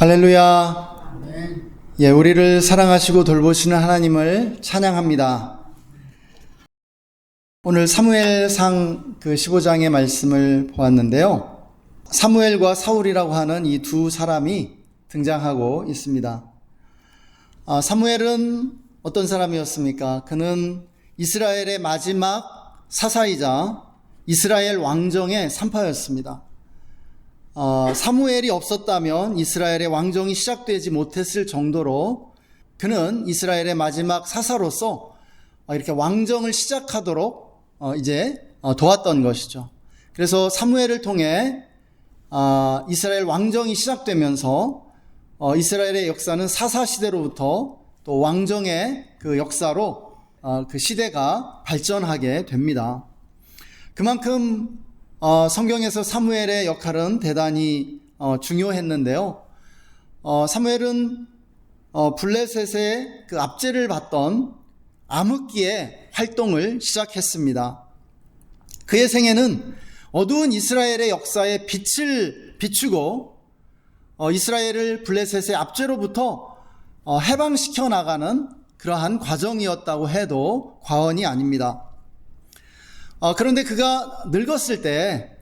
할렐루야. 우리를 사랑하시고 돌보시는 하나님을 찬양합니다. 오늘 사무엘상 15장의 말씀을 보았는데요. 사무엘과 사울이라고 하는 이 두 사람이 등장하고 있습니다. 사무엘은 어떤 사람이었습니까? 그는 이스라엘의 마지막 사사이자 이스라엘 왕정의 산파였습니다. 사무엘이 없었다면 이스라엘의 왕정이 시작되지 못했을 정도로 그는 이스라엘의 마지막 사사로서 이렇게 왕정을 시작하도록 도왔던 것이죠. 그래서 사무엘을 통해 이스라엘 왕정이 시작되면서 이스라엘의 역사는 사사 시대로부터 또 왕정의 그 역사로 그 시대가 발전하게 됩니다. 그만큼 성경에서 사무엘의 역할은 대단히 중요했는데요. 사무엘은 블레셋의 그 압제를 받던 암흑기의 활동을 시작했습니다. 그의 생애는 어두운 이스라엘의 역사에 빛을 비추고 이스라엘을 블레셋의 압제로부터 해방시켜 나가는 그러한 과정이었다고 해도 과언이 아닙니다. 그런데 그가 늙었을 때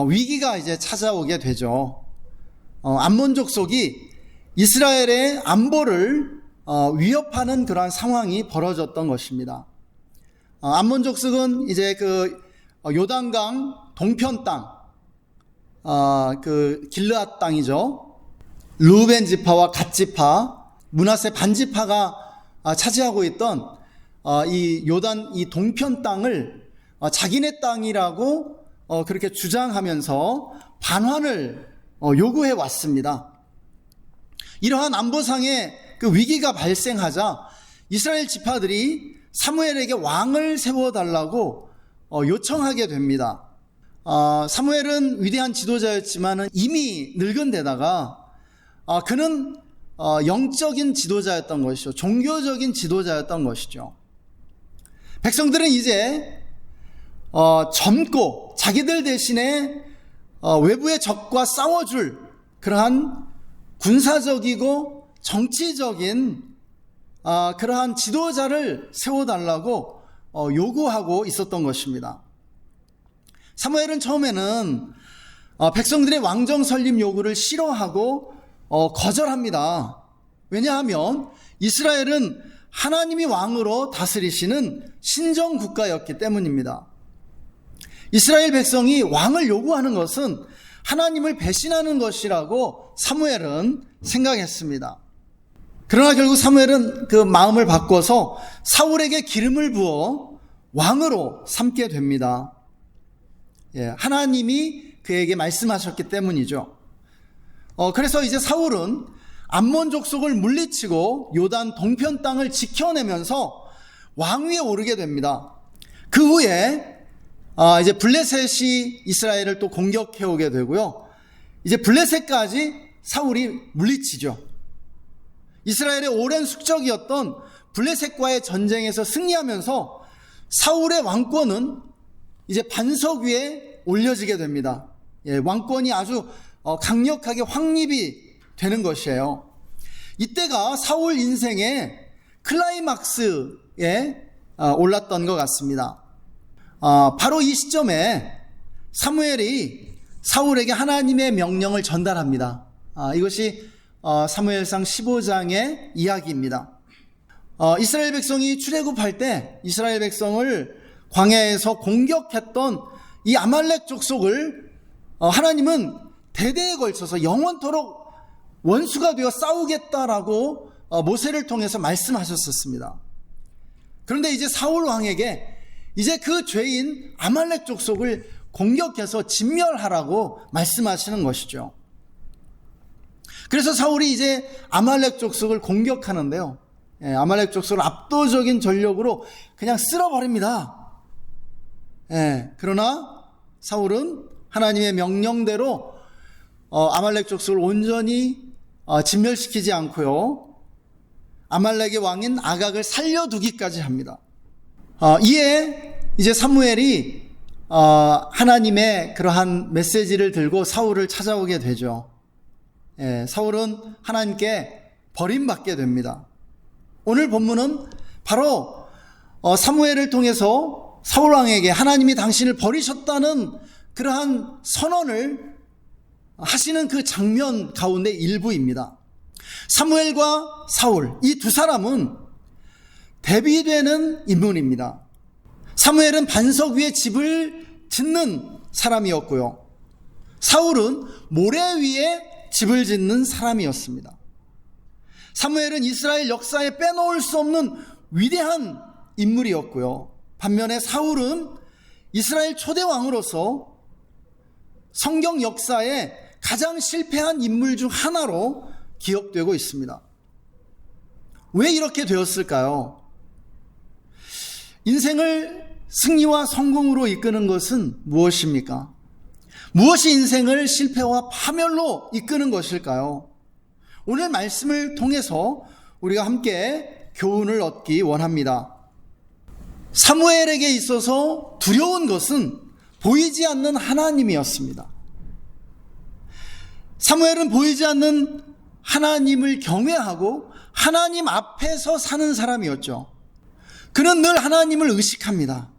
위기가 이제 찾아오게 되죠. 암몬 족속이 이스라엘의 안보를 위협하는 그러한 상황이 벌어졌던 것입니다. 암몬 족속은 이제 그 요단강 동편 땅, 그 길르앗 땅이죠. 르우벤 지파와 갓 지파, 므낫세 반 지파가 차지하고 있던 이 요단 이 동편 땅을 자기네 땅이라고 그렇게 주장하면서 반환을 요구해 왔습니다. 이러한 안보상의 그 위기가 발생하자 이스라엘 지파들이 사무엘에게 왕을 세워달라고 요청하게 됩니다. 사무엘은 위대한 지도자였지만 이미 늙은 데다가 그는 영적인 지도자였던 것이죠. 종교적인 지도자였던 것이죠. 백성들은 이제 젊고 자기들 대신에 외부의 적과 싸워줄 그러한 군사적이고 정치적인 그러한 지도자를 세워달라고 요구하고 있었던 것입니다. 사무엘은 처음에는 백성들의 왕정 설립 요구를 싫어하고 거절합니다. 왜냐하면 이스라엘은 하나님이 왕으로 다스리시는 신정 국가였기 때문입니다. 이스라엘 백성이 왕을 요구하는 것은 하나님을 배신하는 것이라고 사무엘은 생각했습니다. 그러나 결국 사무엘은 그 마음을 바꿔서 사울에게 기름을 부어 왕으로 삼게 됩니다. 하나님이 그에게 말씀하셨기 때문이죠. 그래서 이제 사울은 암몬 족속을 물리치고 요단 동편 땅을 지켜내면서 왕위에 오르게 됩니다. 그 후에 이제 블레셋이 이스라엘을 또 공격해 오게 되고요. 이제 블레셋까지 사울이 물리치죠. 이스라엘의 오랜 숙적이었던 블레셋과의 전쟁에서 승리하면서 사울의 왕권은 이제 반석 위에 올려지게 됩니다. 왕권이 아주 강력하게 확립이 되는 것이에요. 이때가 사울 인생의 클라이막스에 올랐던 것 같습니다. 바로 이 시점에 사무엘이 사울에게 하나님의 명령을 전달합니다. 이것이 사무엘상 15장의 이야기입니다. 이스라엘 백성이 출애굽할 때 이스라엘 백성을 광야에서 공격했던 이 아말렉 족속을 하나님은 대대에 걸쳐서 영원토록 원수가 되어 싸우겠다라고 모세를 통해서 말씀하셨었습니다. 그런데 이제 사울 왕에게 이제 그 죄인 아말렉 족속을 공격해서 진멸하라고 말씀하시는 것이죠. 그래서 사울이 이제 아말렉 족속을 공격하는데요. 아말렉 족속을 압도적인 전력으로 그냥 쓸어버립니다. 그러나 사울은 하나님의 명령대로 아말렉 족속을 온전히 진멸시키지 않고요. 아말렉의 왕인 아각을 살려두기까지 합니다. 이에 이제 사무엘이 하나님의 그러한 메시지를 들고 사울을 찾아오게 되죠. 사울은 하나님께 버림받게 됩니다. 오늘 본문은 바로 사무엘을 통해서 사울 왕에게 하나님이 당신을 버리셨다는 그러한 선언을 하시는 그 장면 가운데 일부입니다. 사무엘과 사울, 이 두 사람은 대비되는 인물입니다. 사무엘은 반석 위에 집을 짓는 사람이었고요. 사울은 모래 위에 집을 짓는 사람이었습니다. 사무엘은 이스라엘 역사에 빼놓을 수 없는 위대한 인물이었고요. 반면에 사울은 이스라엘 초대 왕으로서 성경 역사에 가장 실패한 인물 중 하나로 기억되고 있습니다. 왜 이렇게 되었을까요? 인생을 승리와 성공으로 이끄는 것은 무엇입니까? 무엇이 인생을 실패와 파멸로 이끄는 것일까요? 오늘 말씀을 통해서 우리가 함께 교훈을 얻기 원합니다. 사무엘에게 있어서 두려운 것은 보이지 않는 하나님이었습니다. 사무엘은 보이지 않는 하나님을 경외하고 하나님 앞에서 사는 사람이었죠. 그는 늘 하나님을 의식합니다.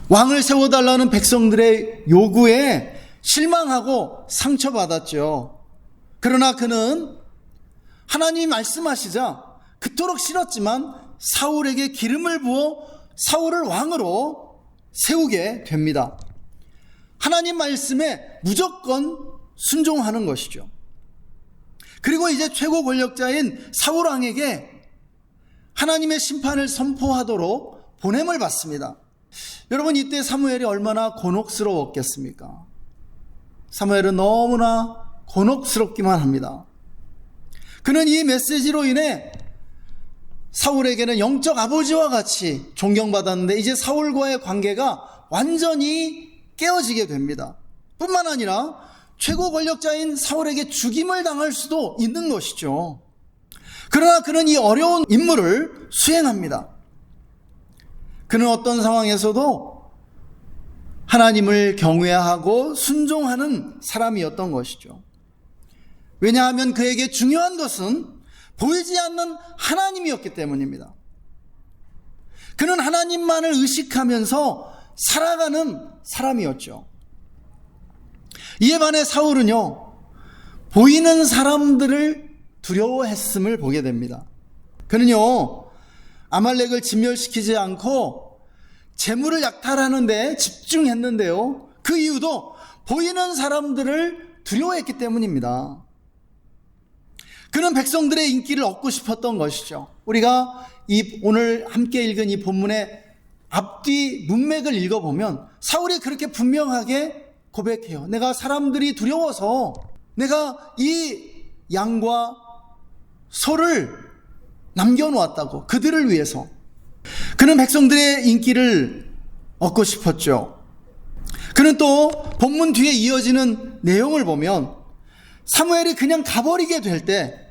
왕을 세워달라는 백성들의 요구에 실망하고 상처받았죠. 그러나 그는 하나님이 말씀하시자 그토록 싫었지만 사울에게 기름을 부어 사울을 왕으로 세우게 됩니다. 하나님 말씀에 무조건 순종하는 것이죠. 그리고 이제 최고 권력자인 사울 왕에게 하나님의 심판을 선포하도록 보냄을 받습니다. 여러분, 이때 사무엘이 얼마나 곤혹스러웠겠습니까? 사무엘은 너무나 곤혹스럽기만 합니다. 그는 이 메시지로 인해 사울에게는 영적 아버지와 같이 존경받았는데 이제 사울과의 관계가 완전히 깨어지게 됩니다. 뿐만 아니라 최고 권력자인 사울에게 죽임을 당할 수도 있는 것이죠. 그러나 그는 이 어려운 임무를 수행합니다. 그는 어떤 상황에서도 하나님을 경외하고 순종하는 사람이었던 것이죠. 왜냐하면 그에게 중요한 것은 보이지 않는 하나님이었기 때문입니다. 그는 하나님만을 의식하면서 살아가는 사람이었죠. 이에 반해 사울은요, 보이는 사람들을 두려워했음을 보게 됩니다. 그는요, 아말렉을 진멸시키지 않고 재물을 약탈하는 데 집중했는데요, 그 이유도 보이는 사람들을 두려워했기 때문입니다. 그는 백성들의 인기를 얻고 싶었던 것이죠. 우리가 오늘 함께 읽은 이 본문의 앞뒤 문맥을 읽어보면 사울이 그렇게 분명하게 고백해요. 내가 사람들이 두려워서 내가 이 양과 소를 남겨놓았다고, 그들을 위해서. 그는 백성들의 인기를 얻고 싶었죠. 그는 또 본문 뒤에 이어지는 내용을 보면 사무엘이 그냥 가버리게 될 때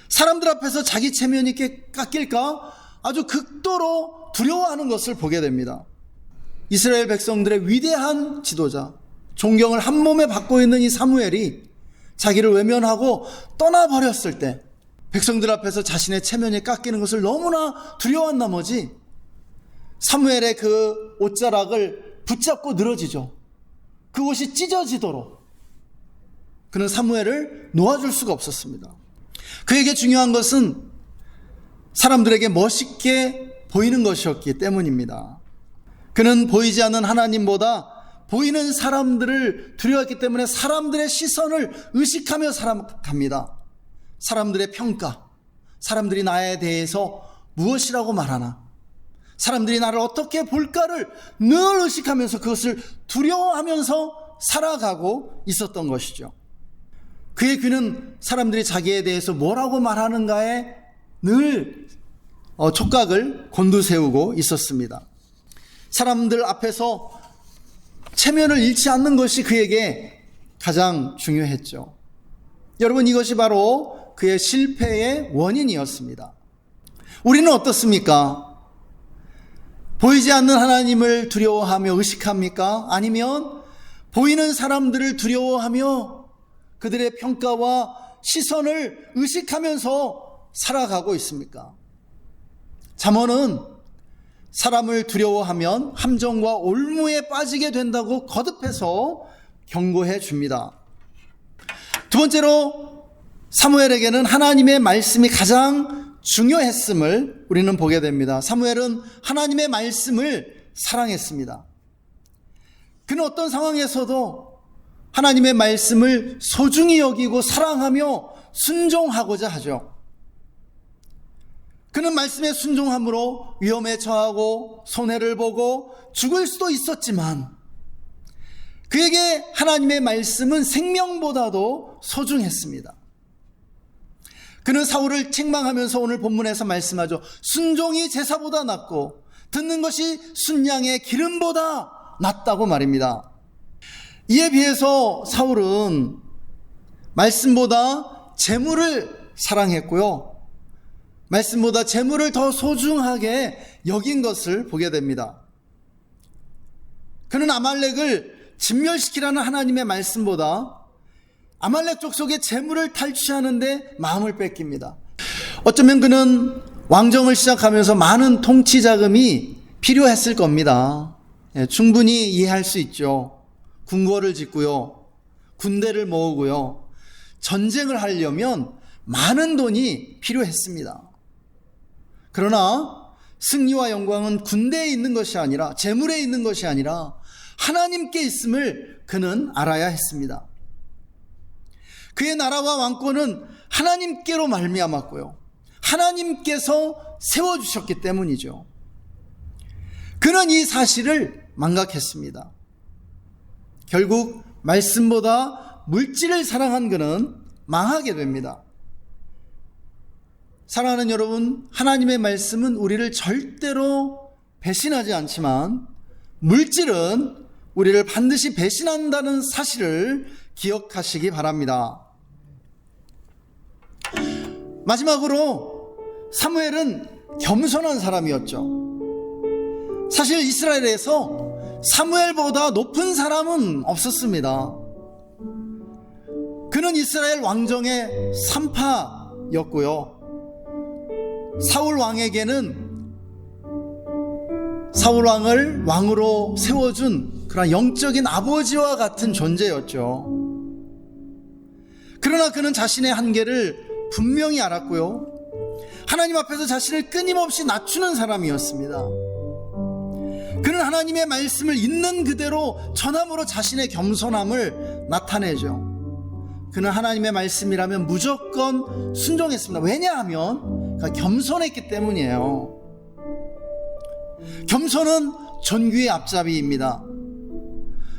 사람들 앞에서 자기 체면이 깎일까 아주 극도로 두려워하는 것을 보게 됩니다. 이스라엘 백성들의 위대한 지도자, 존경을 한 몸에 받고 있는 이 사무엘이 자기를 외면하고 떠나버렸을 때 백성들 앞에서 자신의 체면이 깎이는 것을 너무나 두려워한 나머지 사무엘의 그 옷자락을 붙잡고 늘어지죠. 그 옷이 찢어지도록 그는 사무엘을 놓아줄 수가 없었습니다. 그에게 중요한 것은 사람들에게 멋있게 보이는 것이었기 때문입니다. 그는 보이지 않는 하나님보다 보이는 사람들을 두려워했기 때문에 사람들의 시선을 의식하며 살아갑니다. 사람들의 평가, 사람들이 나에 대해서 무엇이라고 말하나, 사람들이 나를 어떻게 볼까를 늘 의식하면서 그것을 두려워하면서 살아가고 있었던 것이죠. 그의 귀는 사람들이 자기에 대해서 뭐라고 말하는가에 늘 촉각을 곤두세우고 있었습니다. 사람들 앞에서 체면을 잃지 않는 것이 그에게 가장 중요했죠. 여러분, 이것이 바로 그의 실패의 원인이었습니다. 우리는 어떻습니까? 보이지 않는 하나님을 두려워하며 의식합니까? 아니면 보이는 사람들을 두려워하며 그들의 평가와 시선을 의식하면서 살아가고 있습니까? 잠언은 사람을 두려워하면 함정과 올무에 빠지게 된다고 거듭해서 경고해 줍니다. 두 번째로 사무엘에게는 하나님의 말씀이 가장 중요했음을 우리는 보게 됩니다. 사무엘은 하나님의 말씀을 사랑했습니다. 그는 어떤 상황에서도 하나님의 말씀을 소중히 여기고 사랑하며 순종하고자 하죠. 그는 말씀에 순종함으로 위험에 처하고 손해를 보고 죽을 수도 있었지만 그에게 하나님의 말씀은 생명보다도 소중했습니다. 그는 사울을 책망하면서 오늘 본문에서 말씀하죠. 순종이 제사보다 낫고 듣는 것이 순양의 기름보다 낫다고 말입니다. 이에 비해서 사울은 말씀보다 재물을 사랑했고요. 말씀보다 재물을 더 소중하게 여긴 것을 보게 됩니다. 그는 아말렉을 진멸시키라는 하나님의 말씀보다 아말렉 족속의 재물을 탈취하는데 마음을 뺏깁니다. 어쩌면 그는 왕정을 시작하면서 많은 통치 자금이 필요했을 겁니다. 충분히 이해할 수 있죠. 궁궐을 짓고요, 군대를 모으고요, 전쟁을 하려면 많은 돈이 필요했습니다. 그러나 승리와 영광은 군대에 있는 것이 아니라, 재물에 있는 것이 아니라 하나님께 있음을 그는 알아야 했습니다. 그의 나라와 왕권은 하나님께로 말미암았고요, 하나님께서 세워주셨기 때문이죠. 그는 이 사실을 망각했습니다. 결국 말씀보다 물질을 사랑한 그는 망하게 됩니다. 사랑하는 여러분, 하나님의 말씀은 우리를 절대로 배신하지 않지만 물질은 우리를 반드시 배신한다는 사실을 기억하시기 바랍니다. 마지막으로 사무엘은 겸손한 사람이었죠. 사실 이스라엘에서 사무엘보다 높은 사람은 없었습니다. 그는 이스라엘 왕정의 산파였고요, 사울 왕에게는 사울 왕을 왕으로 세워준 그런 영적인 아버지와 같은 존재였죠. 그러나 그는 자신의 한계를 분명히 알았고요, 하나님 앞에서 자신을 끊임없이 낮추는 사람이었습니다. 그는 하나님의 말씀을 있는 그대로 전함으로 자신의 겸손함을 나타내죠. 그는 하나님의 말씀이라면 무조건 순종했습니다. 왜냐하면 겸손했기 때문이에요. 겸손은 존귀의 앞잡이입니다.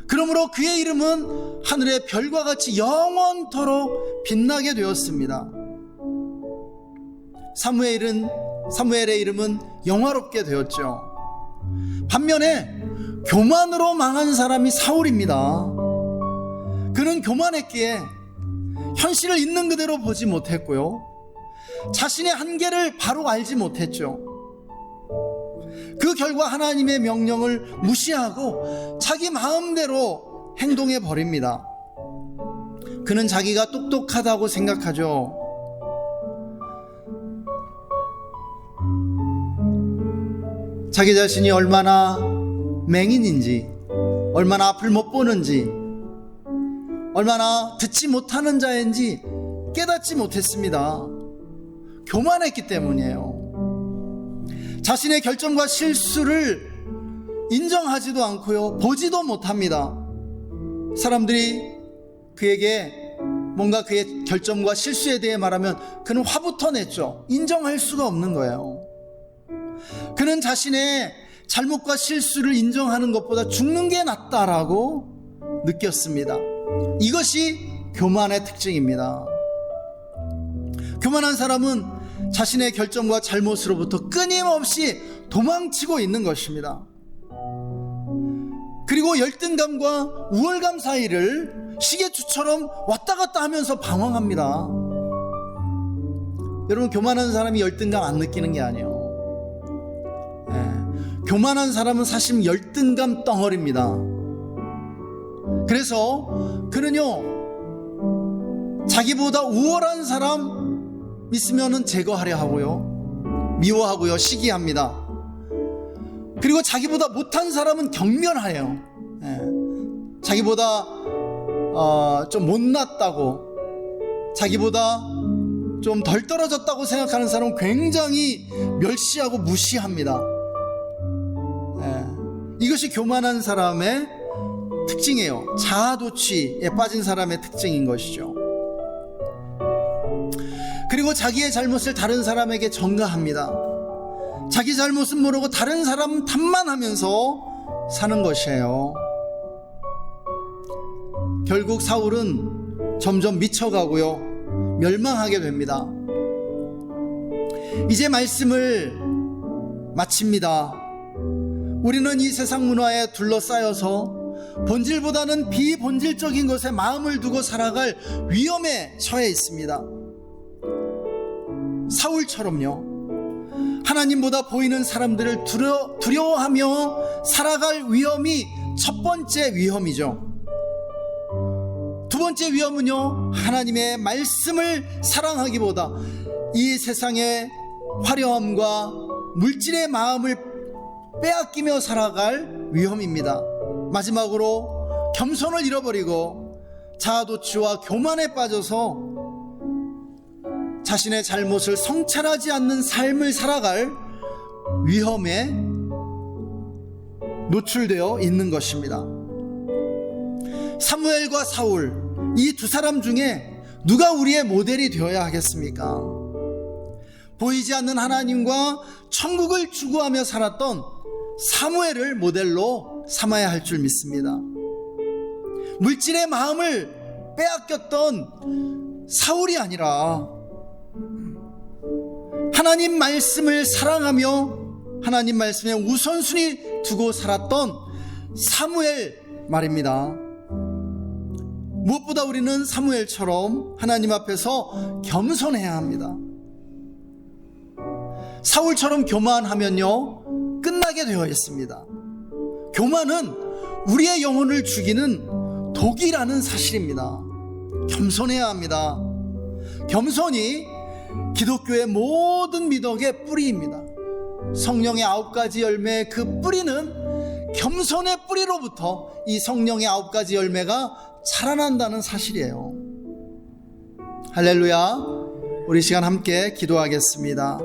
그러므로 그의 이름은 하늘의 별과 같이 영원토록 빛나게 되었습니다. 사무엘의 이름은 영화롭게 되었죠. 반면에 교만으로 망한 사람이 사울입니다. 그는 교만했기에 현실을 있는 그대로 보지 못했고요, 자신의 한계를 바로 알지 못했죠. 그 결과 하나님의 명령을 무시하고 자기 마음대로 행동해 버립니다. 그는 자기가 똑똑하다고 생각하죠. 자기 자신이 얼마나 맹인인지, 얼마나 앞을 못 보는지, 얼마나 듣지 못하는 자인지 깨닫지 못했습니다. 교만했기 때문이에요. 자신의 결정과 실수를 인정하지도 않고요, 보지도 못합니다. 사람들이 그에게 뭔가 그의 결정과 실수에 대해 말하면 그는 화부터 냈죠. 인정할 수가 없는 거예요. 그는 자신의 잘못과 실수를 인정하는 것보다 죽는 게 낫다라고 느꼈습니다. 이것이 교만의 특징입니다. 교만한 사람은 자신의 결정과 잘못으로부터 끊임없이 도망치고 있는 것입니다. 그리고 열등감과 우월감 사이를 시계추처럼 왔다 갔다 하면서 방황합니다. 여러분, 교만한 사람이 열등감 안 느끼는 게 아니에요. 교만한 사람은 사실 열등감 덩어리입니다. 그래서 그는요, 자기보다 우월한 사람 있으면은 제거하려 하고요, 미워하고요, 시기합니다. 그리고 자기보다 못한 사람은 경멸해요. 자기보다 좀 못났다고, 자기보다 좀 덜 떨어졌다고 생각하는 사람은 굉장히 멸시하고 무시합니다. 이것이 교만한 사람의 특징이에요. 자아도취에 빠진 사람의 특징인 것이죠. 그리고 자기의 잘못을 다른 사람에게 전가합니다. 자기 잘못은 모르고 다른 사람 탓만 하면서 사는 것이에요. 결국 사울은 점점 미쳐가고요, 멸망하게 됩니다. 이제 말씀을 마칩니다. 우리는 이 세상 문화에 둘러싸여서 본질보다는 비본질적인 것에 마음을 두고 살아갈 위험에 처해 있습니다. 사울처럼요, 하나님보다 보이는 사람들을 두려워하며 살아갈 위험이 첫 번째 위험이죠. 두 번째 위험은요, 하나님의 말씀을 사랑하기보다 이 세상의 화려함과 물질의 마음을 빼앗기며 살아갈 위험입니다. 마지막으로 겸손을 잃어버리고 자아도취와 교만에 빠져서 자신의 잘못을 성찰하지 않는 삶을 살아갈 위험에 노출되어 있는 것입니다. 사무엘과 사울, 이 두 사람 중에 누가 우리의 모델이 되어야 하겠습니까? 보이지 않는 하나님과 천국을 추구하며 살았던 사무엘을 모델로 삼아야 할 줄 믿습니다. 물질의 마음을 빼앗겼던 사울이 아니라 하나님 말씀을 사랑하며 하나님 말씀에 우선순위 두고 살았던 사무엘 말입니다. 무엇보다 우리는 사무엘처럼 하나님 앞에서 겸손해야 합니다. 사울처럼 교만하면요, 끝나게 되어 있습니다. 교만은 우리의 영혼을 죽이는 독이라는 사실입니다. 겸손해야 합니다. 겸손이 기독교의 모든 미덕의 뿌리입니다. 성령의 9가지 열매의 그 뿌리는 겸손의 뿌리로부터 이 성령의 9가지 열매가 자라난다는 사실이에요. 할렐루야. 우리 시간 함께 기도하겠습니다.